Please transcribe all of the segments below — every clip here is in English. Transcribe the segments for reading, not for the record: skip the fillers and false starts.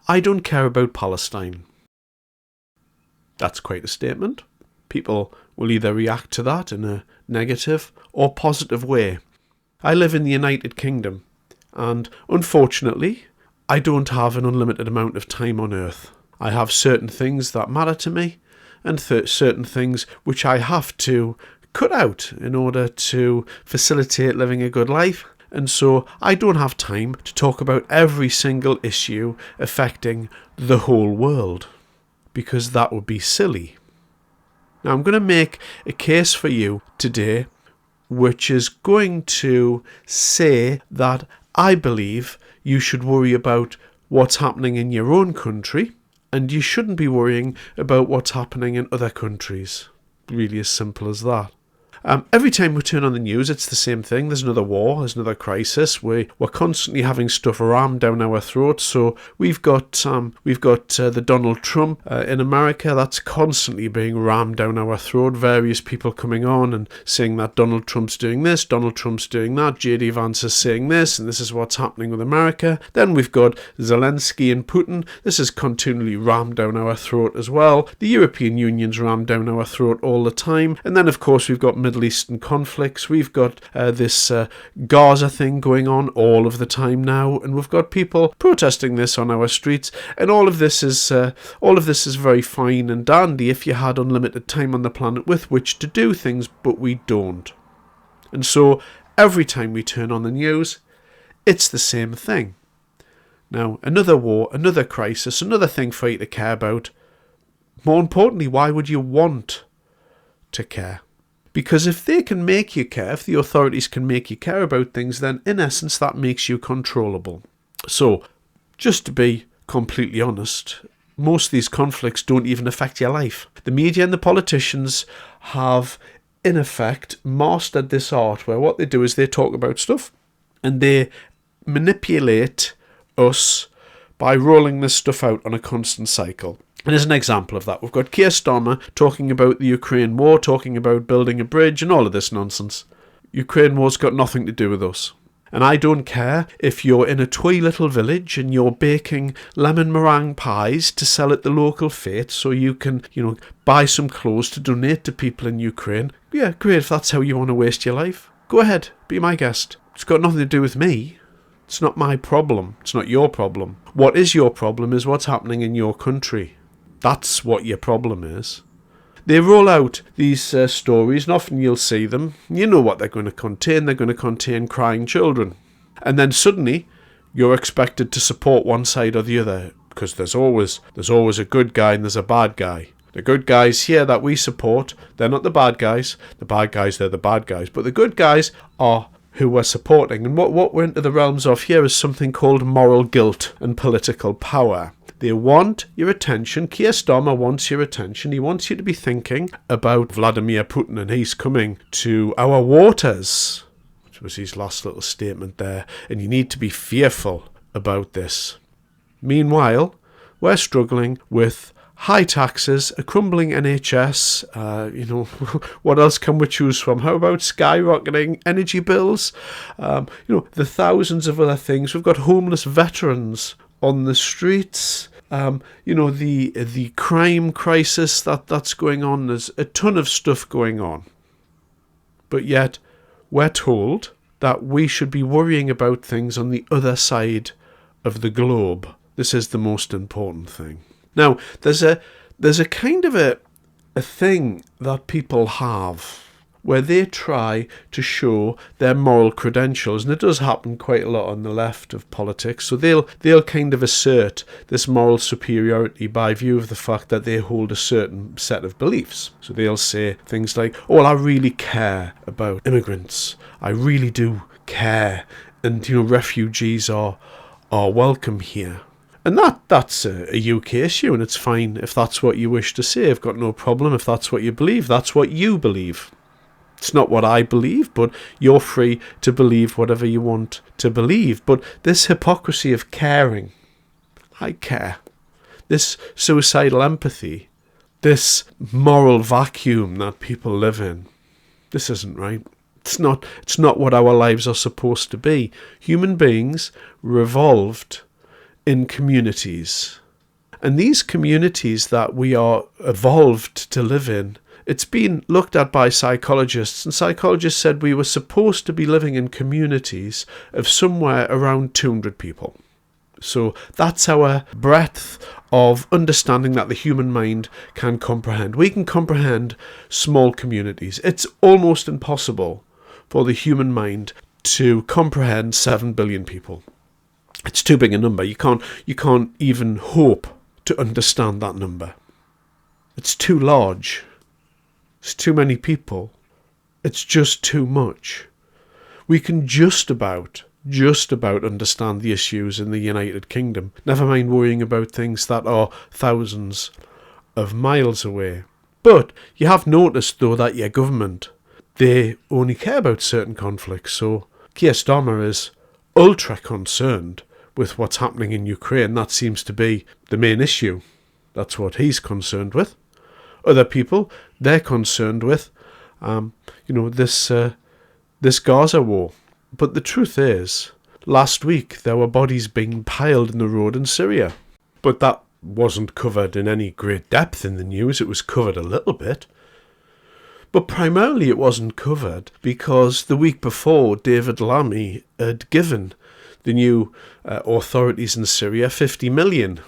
I don't care about Palestine. That's quite a statement. People will either react to that in a negative or positive way. I live in the United Kingdom, and unfortunately, I don't have an unlimited amount of time on earth. I have certain things that matter to me, and certain things which I have to cut out in order to facilitate living a good life. And so I don't have time to talk about every single issue affecting the whole world, because that would be silly. Now I'm going to make a case for you today, which is going to say that I believe you should worry about what's happening in your own country, and you shouldn't be worrying about what's happening in other countries. Really as simple as that. Every time we turn on the news, it's the same thing. There's another war, there's another crisis. We're constantly having stuff rammed down our throats. So we've got the Donald Trump in America that's constantly being rammed down our throat. Various people coming on and saying that Donald Trump's doing this, Donald Trump's doing that. JD Vance is saying this, and this is what's happening with America. Then we've got Zelensky and Putin. This is continually rammed down our throat as well. The European Union's rammed down our throat all the time. And then of course we've got Middle Eastern conflicts. We've got this Gaza thing going on all of the time now, and we've got people protesting this on our streets. And all of this is very fine and dandy if you had unlimited time on the planet with which to do things, but we don't. And so every time we turn on the news, it's the same thing. Now, another war, another crisis, another thing for you to care about. More importantly, why would you want to care? Because if they can make you care, if the authorities can make you care about things, then in essence that makes you controllable. So, just to be completely honest, most of these conflicts don't even affect your life. The media and the politicians have, in effect, mastered this art where what they do is they talk about stuff and they manipulate us by rolling this stuff out on a constant cycle. And as an example of that, we've got Keir Starmer talking about the Ukraine war, talking about building a bridge and all of this nonsense. Ukraine war's got nothing to do with us. And I don't care if you're in a twee little village and you're baking lemon meringue pies to sell at the local fete so you can, buy some clothes to donate to people in Ukraine. Yeah, great, if that's how you want to waste your life. Go ahead, be my guest. It's got nothing to do with me. It's not my problem. It's not your problem. What is your problem is what's happening in your country. That's what your problem is. They roll out these stories, and often you'll see them. You know what they're going to contain. They're going to contain crying children. And then suddenly, you're expected to support one side or the other, because there's always a good guy and there's a bad guy. The good guys here that we support, they're not the bad guys. The bad guys, they're the bad guys. But the good guys are who we're supporting. And what we're into the realms of here is something called moral guilt and political power. They want your attention. Keir Starmer wants your attention. He wants you to be thinking about Vladimir Putin, and he's coming to our waters, which was his last little statement there, and you need to be fearful about this. Meanwhile, we're struggling with high taxes, a crumbling NHS, what else can we choose from? How about skyrocketing energy bills? The thousands of other things. We've got homeless veterans on the streets, the crime crisis that's going on. There's a ton of stuff going on. But yet, we're told that we should be worrying about things on the other side of the globe. This is the most important thing. Now, there's a kind of a thing that people have where they try to show their moral credentials, and it does happen quite a lot on the left of politics. So they'll kind of assert this moral superiority by view of the fact that they hold a certain set of beliefs. So they'll say things like, "Oh, well, I really care about immigrants. I really do care, and refugees are welcome here." And that's a UK issue, and it's fine if that's what you wish to say. I've got no problem if that's what you believe. That's what you believe. It's not what I believe, but you're free to believe whatever you want to believe. But this hypocrisy of caring, I care. This suicidal empathy, this moral vacuum that people live in, this isn't right. It's not what our lives are supposed to be. Human beings were evolved in communities. And these communities that we are evolved to live in, it's been looked at by psychologists, and psychologists said we were supposed to be living in communities of somewhere around 200 people. So that's our breadth of understanding that the human mind can comprehend. We can comprehend small communities. It's almost impossible for the human mind to comprehend 7 billion people. It's too big a number. You can't even hope to understand that number. It's too large. It's too many people. It's just too much. We can just about understand the issues in the United Kingdom. Never mind worrying about things that are thousands of miles away. But you have noticed, though, that your government, they only care about certain conflicts. So Keir Starmer is ultra concerned with what's happening in Ukraine. That seems to be the main issue. That's what he's concerned with. Other people, they're concerned with, this Gaza war. But the truth is, last week there were bodies being piled in the road in Syria. But that wasn't covered in any great depth in the news. It was covered a little bit. But primarily it wasn't covered because the week before, David Lammy had given the new authorities in Syria 50 million.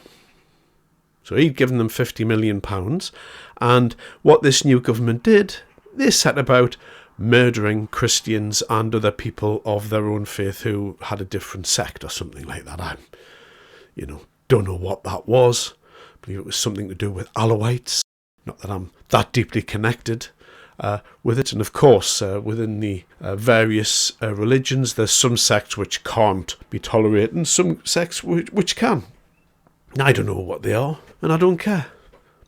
So he'd given them £50 million. And what this new government did, they set about murdering Christians and other people of their own faith who had a different sect or something like that. I don't know what that was. I believe it was something to do with Alawites. Not that I'm that deeply connected with it. And of course, within the various religions, there's some sects which can't be tolerated and some sects which can. I don't know what they are, and I don't care,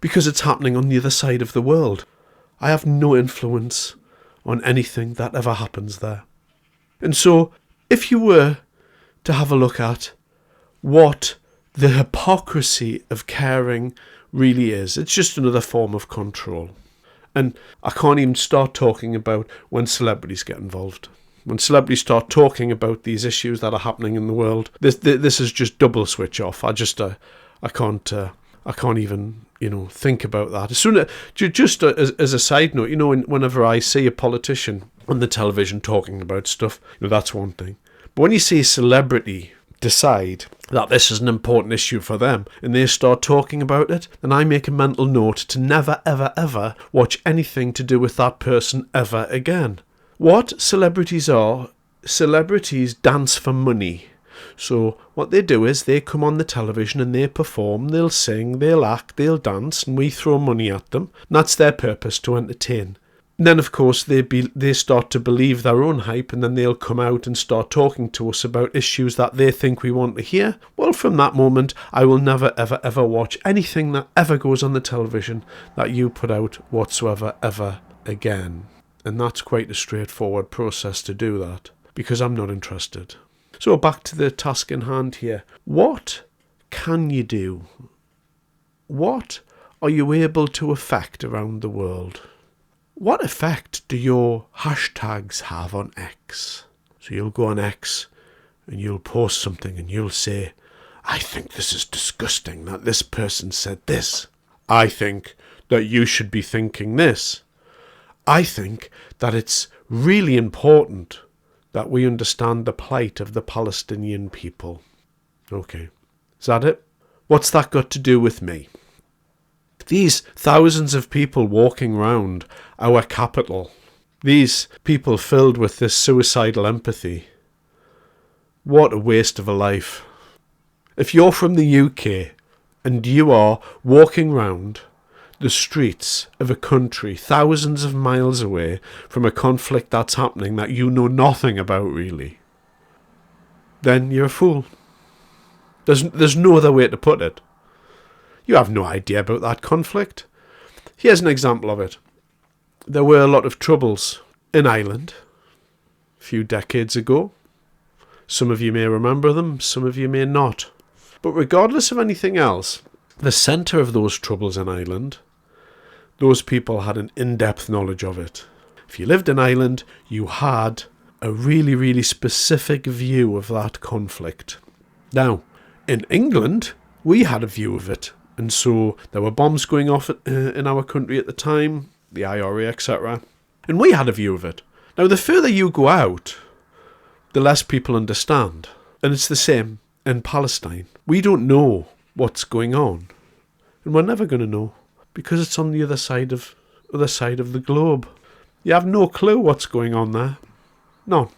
because it's happening on the other side of the world. I have no influence on anything that ever happens there. And so, if you were to have a look at what the hypocrisy of caring really is, it's just another form of control. And I can't even start talking about when celebrities get involved. When celebrities start talking about these issues that are happening in the world, this is just double switch off. I can't even think about that. As soon as just as a side note, whenever I see a politician on the television talking about stuff, that's one thing. But when you see a celebrity decide that this is an important issue for them and they start talking about it, then I make a mental note to never, ever, ever watch anything to do with that person ever again. What celebrities are, celebrities dance for money. So what they do is they come on the television and they perform, they'll sing, they'll act, they'll dance, and we throw money at them. And that's their purpose, to entertain. And then, of course, they start to believe their own hype, and then they'll come out and start talking to us about issues that they think we want to hear. Well, from that moment, I will never, ever, ever watch anything that ever goes on the television that you put out whatsoever, ever again. And that's quite a straightforward process to do that, because I'm not interested. So back to the task in hand here. What can you do? What are you able to affect around the world? What effect do your hashtags have on X? So you'll go on X and you'll post something and you'll say, I think this is disgusting that this person said this. I think that you should be thinking this. I think that it's really important that we understand the plight of the Palestinian people. Okay, is that it? What's that got to do with me? These thousands of people walking round our capital, these people filled with this suicidal empathy, what a waste of a life. If you're from the UK and you are walking round the streets of a country thousands of miles away from a conflict that's happening that you know nothing about really, then you're a fool. There's no other way to put it. You have no idea about that conflict. Here's an example of it. There were a lot of troubles in Ireland a few decades ago. Some of you may remember them, some of you may not. But regardless of anything else, the centre of those troubles in Ireland, those people had an in-depth knowledge of it. If you lived in Ireland, you had a really, really specific view of that conflict. Now, In England, we had a view of it. And so there were bombs going off in our country at the time, the IRA, etc. And we had a view of it. Now, the further you go out, the less people understand. And it's the same in Palestine. We don't know what's going on. And we're never going to know, because it's on the other side of the globe. You have no clue what's going on there. None.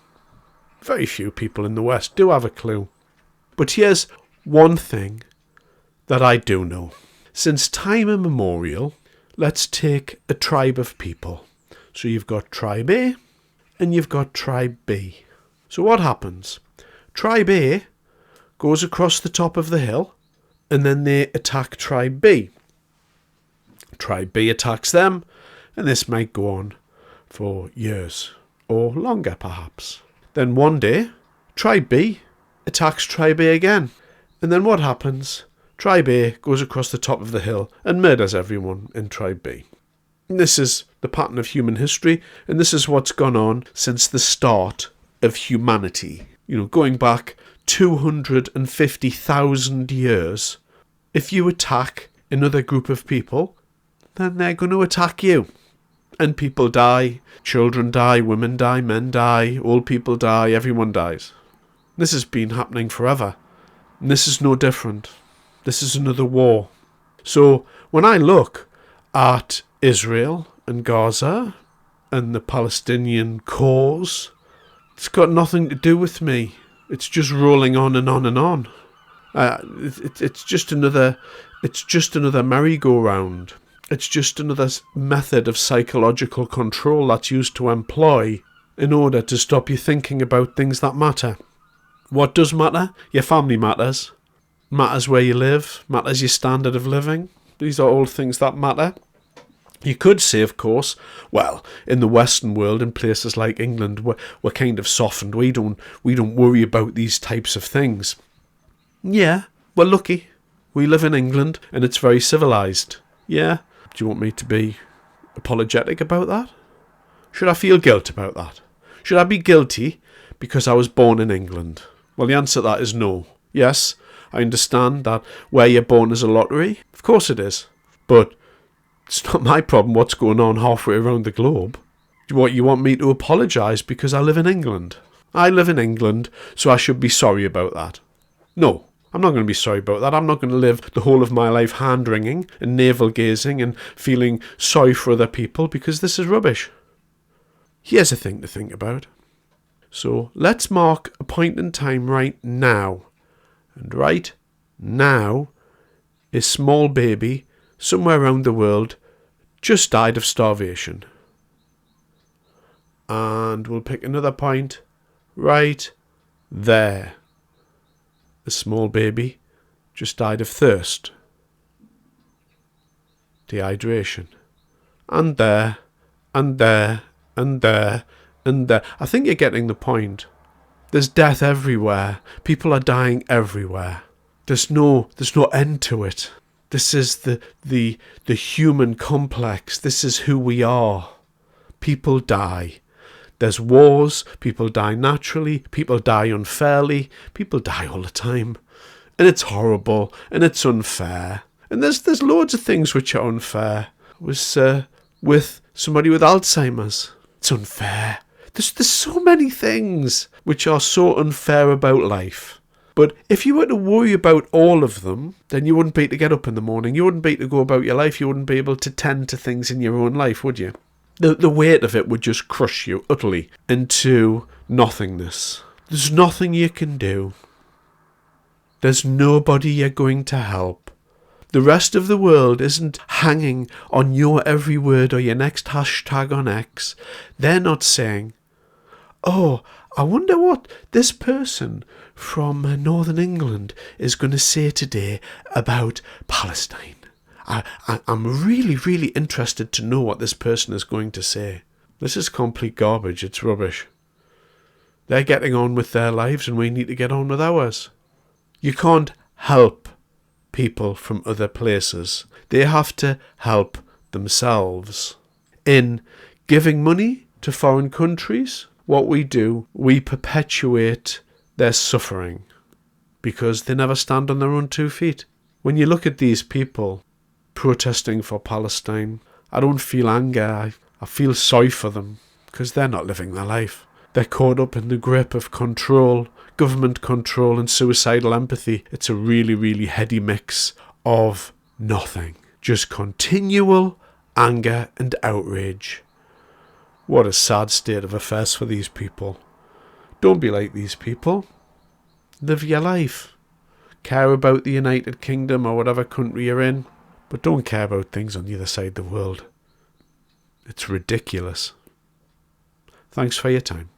Very few people in the West do have a clue. But here's one thing that I do know. Since time immemorial, let's take a tribe of people. So you've got tribe A and you've got tribe B. So what happens? Tribe A goes across the top of the hill and then they attack tribe B. Tribe B attacks them, and this might go on for years or longer perhaps. Then one day, tribe B attacks tribe A again. And then what happens? Tribe A goes across the top of the hill and murders everyone in tribe B. And this is the pattern of human history, and this is what's gone on since the start of humanity. Going back 250,000 years. If you attack another group of people, then they're going to attack you. And people die, children die, women die, men die, old people die, everyone dies. This has been happening forever. And this is no different. This is another war. So when I look at Israel and Gaza and the Palestinian cause, it's got nothing to do with me. It's just rolling on and on and on. It's just another merry-go-round. It's just another method of psychological control that's used to employ in order to stop you thinking about things that matter. What does matter? Your family matters. Matters where you live. Matters your standard of living. These are all things that matter. You could say, of course, well, in the Western world, in places like England, we're kind of softened. We don't worry about these types of things. Yeah, we're lucky. We live in England, and it's very civilised. Yeah. Do you want me to be apologetic about that? Should I feel guilt about that? Should I be guilty because I was born in England? Well, the answer to that is no. Yes, I understand that where you're born is a lottery. Of course it is. But it's not my problem what's going on halfway around the globe. What, you want me to apologise because I live in England? I live in England, so I should be sorry about that. No, I'm not going to be sorry about that. I'm not going to live the whole of my life hand-wringing and navel-gazing and feeling sorry for other people, because this is rubbish. Here's a thing to think about. So let's mark a point in time right now. And right now, a small baby somewhere around the world just died of starvation. And we'll pick another point right there. A small baby just died of thirst, dehydration. And there, and there, and there, and there. I think you're getting the point. There's death everywhere. People are dying everywhere. There's no end to it. This is the human complex. This is who we are. People die. There's wars. People die naturally. People die unfairly. People die all the time. And it's horrible. And it's unfair. And there's loads of things which are unfair. I was with somebody with Alzheimer's. It's unfair. There's so many things which are so unfair about life. But if you were to worry about all of them, then you wouldn't be able to get up in the morning. You wouldn't be able to go about your life. You wouldn't be able to tend to things in your own life, would you? The weight of it would just crush you utterly into nothingness. There's nothing you can do. There's nobody you're going to help. The rest of the world isn't hanging on your every word or your next hashtag on X. They're not saying, oh, I wonder what this person from Northern England is going to say today about Palestine. I'm really, really interested to know what this person is going to say. This is complete garbage. It's rubbish. They're getting on with their lives and we need to get on with ours. You can't help people from other places. They have to help themselves. In giving money to foreign countries, what we do, we perpetuate their suffering. because they never stand on their own 2 feet. When you look at these people protesting for Palestine, I don't feel anger. I feel sorry for them because they're not living their life. They're caught up in the grip of control, government control and suicidal empathy. It's a really, really heady mix of nothing. Just continual anger and outrage. What a sad state of affairs for these people. Don't be like these people. Live your life. Care about the United Kingdom or whatever country you're in, but don't care about things on the other side of the world. It's ridiculous. Thanks for your time.